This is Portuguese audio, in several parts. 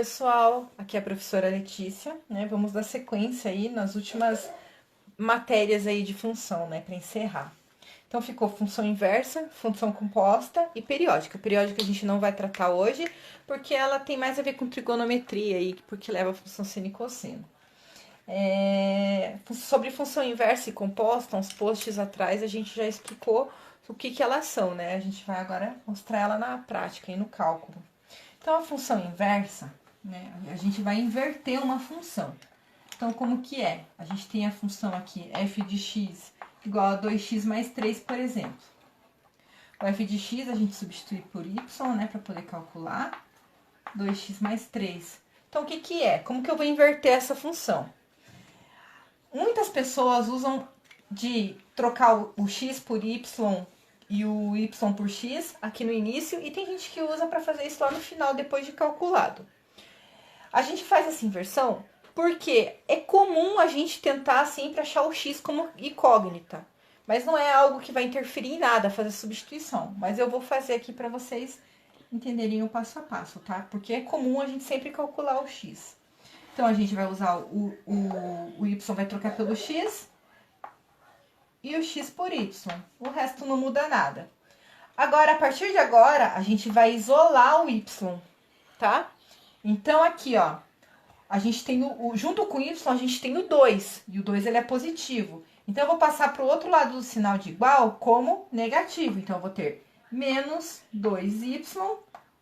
pessoal, aqui é a professora Letícia, né? Vamos dar sequência aí nas últimas matérias aí de função, né, para encerrar. Então ficou função inversa, função composta e periódica. Periódica a gente não vai tratar hoje, porque ela tem mais a ver com trigonometria aí, porque leva a função seno e cosseno. Sobre função inversa e composta, uns posts atrás a gente já explicou o que elas são, né? A gente vai agora mostrar ela na prática e no cálculo. Então, a função inversa, né, a gente vai inverter uma função. Então, como que é? A gente tem a função aqui, f de x igual a 2x mais 3, por exemplo. O f de x a gente substitui por y, né, para poder calcular. 2x mais 3. Então, o que que é? Como que eu vou inverter essa função? Muitas pessoas usam de trocar o x por y e o y por x aqui no início, e tem gente que usa para fazer isso lá no final, depois de calculado. A gente faz essa inversão porque é comum a gente tentar sempre achar o x como incógnita, mas não é algo que vai interferir em nada fazer substituição. Mas eu vou fazer aqui para vocês entenderem o passo a passo, tá? Porque é comum a gente sempre calcular o x. Então, a gente vai usar o y, vai trocar pelo x e o x por y. O resto não muda nada. Agora, a partir de agora, a gente vai isolar o y, tá? Então, aqui, ó, a gente tem junto com o y, a gente tem o 2, e o 2 ele é positivo. Então, eu vou passar para o outro lado do sinal de igual como negativo. Então, eu vou ter menos 2y,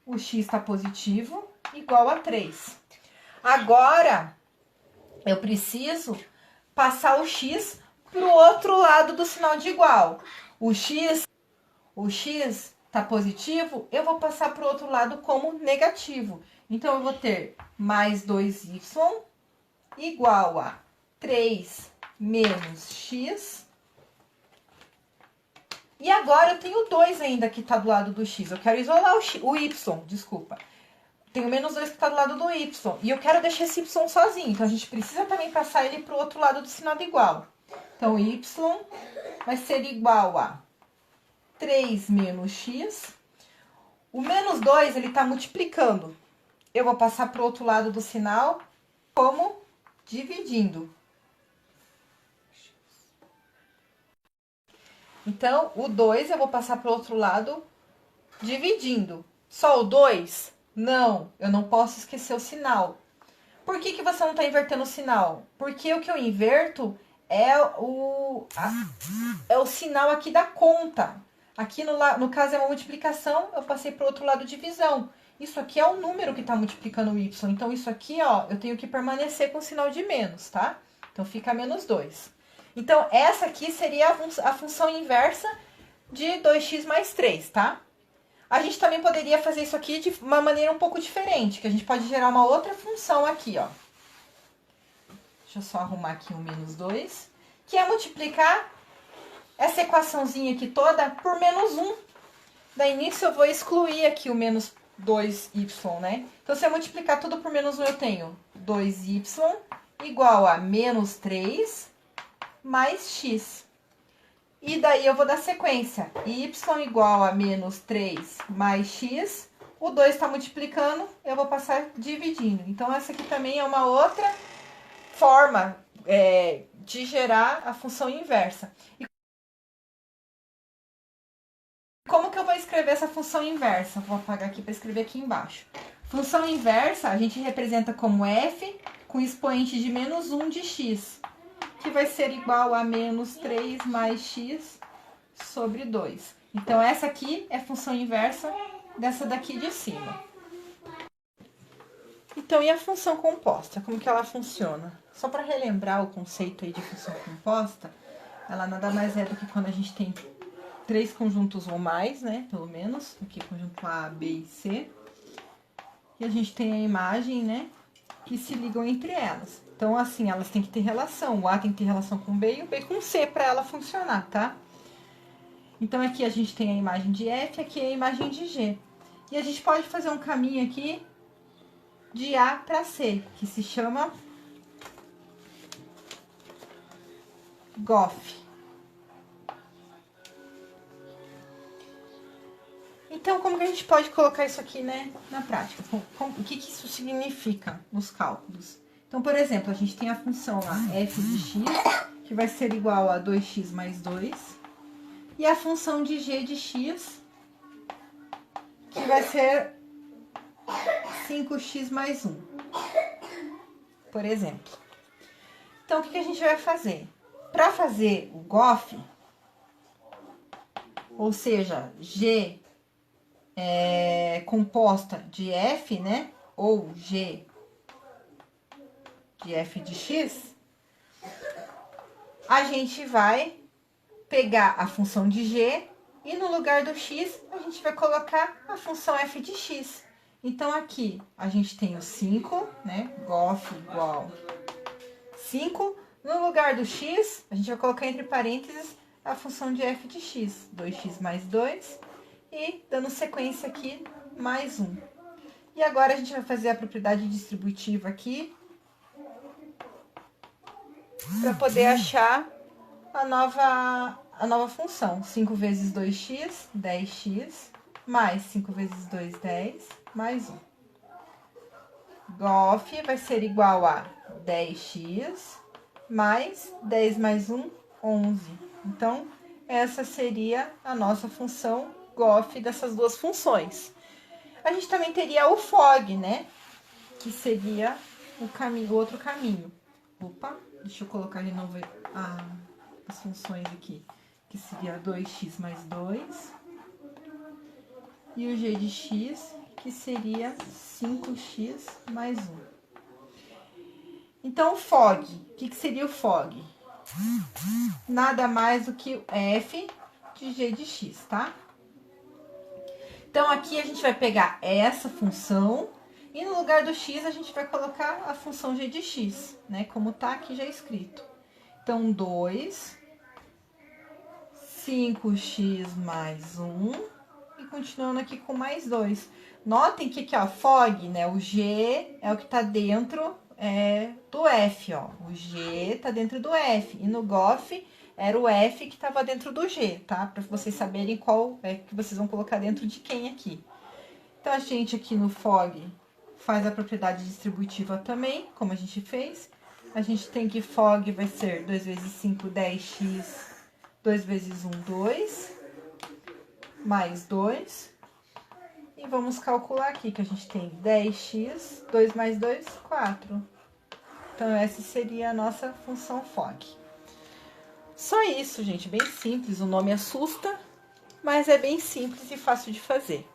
o x está positivo, igual a 3. Agora, eu preciso passar o x para o outro lado do sinal de igual. O x está positivo, eu vou passar para o outro lado como negativo. Então, eu vou ter mais 2y igual a 3 menos x. E agora eu tenho 2 ainda que está do lado do x. Eu quero isolar o y, desculpa. Tenho menos 2 que está do lado do y. E eu quero deixar esse y sozinho. Então, a gente precisa também passar ele para o outro lado do sinal de igual. Então, y vai ser igual a 3 menos x. O menos 2, ele está multiplicando. Eu vou passar para o outro lado do sinal como dividindo. Então, o 2 eu vou passar para o outro lado dividindo. Só o 2? Não, eu não posso esquecer o sinal. Por que você não está invertendo o sinal? Porque o que eu inverto é o sinal aqui da conta. Aqui no caso é uma multiplicação, eu passei para o outro lado divisão. Isso aqui é o número que está multiplicando o y. Então, isso aqui, ó, eu tenho que permanecer com o sinal de menos, tá? Então, fica menos 2. Então, essa aqui seria a função inversa de 2x mais 3, tá? A gente também poderia fazer isso aqui de uma maneira um pouco diferente, que a gente pode gerar uma outra função aqui, ó. Deixa eu só arrumar aqui o menos 2, que é multiplicar essa equaçãozinha aqui toda por menos 1. Daí, nisso, eu vou excluir aqui o menos 2y, né? Então, se eu multiplicar tudo por menos 1, eu tenho 2y igual a menos 3 mais x. E daí, eu vou dar sequência. Y igual a menos 3 mais x. O 2 está multiplicando, eu vou passar dividindo. Então, essa aqui também é uma outra forma de gerar a função inversa. E como que eu vou escrever essa função inversa? Vou apagar aqui para escrever aqui embaixo. Função inversa, a gente representa como f com expoente de menos 1 de x, que vai ser igual a menos 3 mais x sobre 2. Então, essa aqui é a função inversa dessa daqui de cima. Então, e a função composta? Como que ela funciona? Só para relembrar o conceito aí de função composta, ela nada mais é do que quando a gente tem 3 conjuntos ou mais, né? Pelo menos, aqui conjunto A, B e C. E a gente tem a imagem, né? Que se ligam entre elas. Então, assim, elas têm que ter relação. O A tem que ter relação com o B e o B com C para ela funcionar, tá? Então, aqui a gente tem a imagem de F, aqui a imagem de G. E a gente pode fazer um caminho aqui de A para C, que se chama GOF. Então, como que a gente pode colocar isso aqui, né, na prática? O que que isso significa nos cálculos? Então, por exemplo, a gente tem a função lá, f de x, que vai ser igual a 2x mais 2. E a função de g de x, que vai ser 5x mais 1. Por exemplo. Então, o que que a gente vai fazer? Para fazer o GOF, ou seja, g composta de f, né? Ou g de f de x, a gente vai pegar a função de g e no lugar do x, a gente vai colocar a função f de x. Então, aqui a gente tem o 5, né? GOF igual 5. No lugar do x, a gente vai colocar entre parênteses a função de f de x. 2x mais 2. E, dando sequência aqui, mais 1. E agora, a gente vai fazer a propriedade distributiva aqui, para poder achar a nova função. 5 vezes 2x, 10x, mais 5 vezes 2, 10, mais 1. GOF vai ser igual a 10x, mais 10 mais 1, 11. Então, essa seria a nossa função GOF dessas duas funções. A gente também teria o FOG, né? Que seria o outro caminho. Opa, deixa eu colocar de novo as funções aqui. Que seria 2x mais 2. E o g de x, que seria 5x mais 1. Então, o FOG, o que seria o FOG? Nada mais do que f de g de x, tá? Então, aqui a gente vai pegar essa função e no lugar do x a gente vai colocar a função g de x, né? Como tá aqui já escrito. Então, 2, 5x mais 1 e continuando aqui com mais 2. Notem que aqui, ó, FOG, né? O g é o que tá dentro do f, ó. O g tá dentro do f. E no GOF era o f que estava dentro do g, tá? Para vocês saberem qual é que vocês vão colocar dentro de quem aqui. Então, a gente aqui no FOG faz a propriedade distributiva também, como a gente fez. A gente tem que FOG vai ser 2 vezes 5, 10x, 2 vezes 1, 2, mais 2. E vamos calcular aqui, que a gente tem 10x, 2 mais 2, 4. Então, essa seria a nossa função FOG. Só isso, gente, bem simples. O nome assusta, mas é bem simples e fácil de fazer.